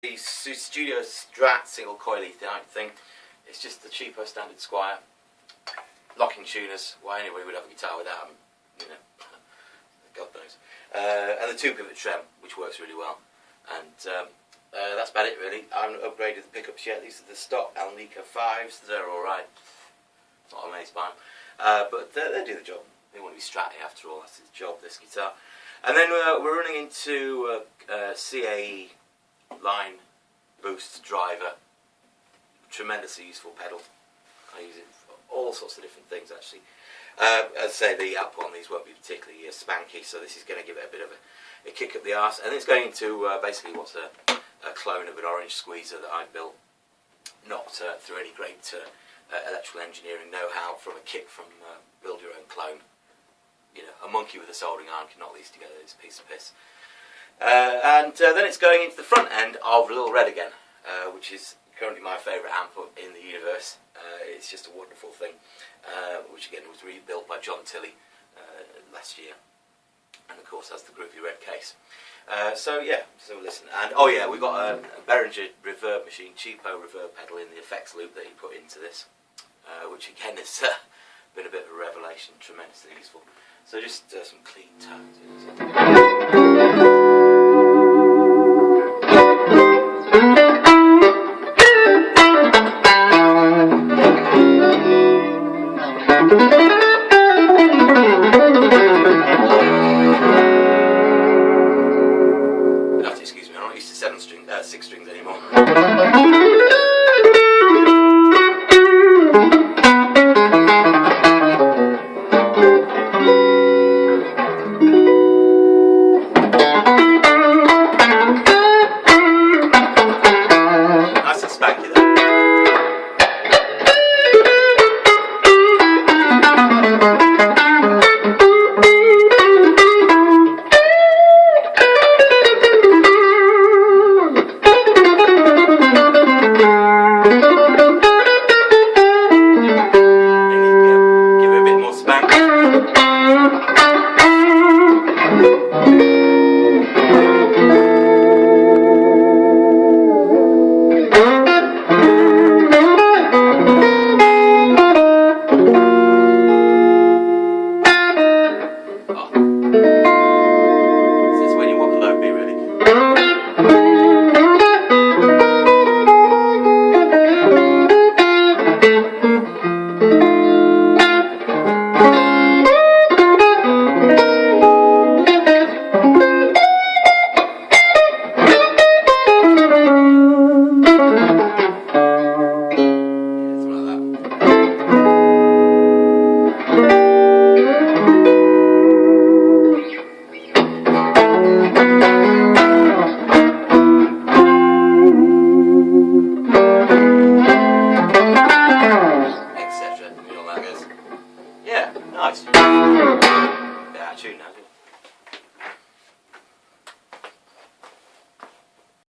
The Studio Strat single coily type thing. It's just the cheapo standard Squire. Locking tuners. Why anybody would have a guitar without them, you know, God knows. And the 2-pivot trem, which works really well. And that's about it really. I haven't upgraded the pickups yet. These are the stock Alnica 5s. They're alright. Not amazed by them. But they do the job. They want to be Stratty after all. That's its job, this guitar. And then we're running into CAE line boost driver. Tremendously useful pedal. I use it for all sorts of different things actually. As I say, the output on these won't be particularly spanky, so this is going to give it a bit of a kick up the arse. And it's going into basically what's a clone of an orange squeezer that I built, not through any great electrical engineering know-how from a kit from Build Your Own Clone. You know, a monkey with a soldering iron can knock these together. It's a piece of piss. And then it's going into the front end of Little Red again, which is currently my favourite amp in the universe. It's just a wonderful thing, which again was rebuilt by John Tilley last year, and of course has the groovy red case. So yeah, so listen, and oh yeah, we've got a Behringer reverb machine, cheapo reverb pedal in the effects loop that he put into this, which again has been a bit of a revelation, tremendously useful. So just some clean tones. You'll have to excuse me, I'm not used to 6 strings anymore. Nice and spanky there. Nice. Yeah, I tune now.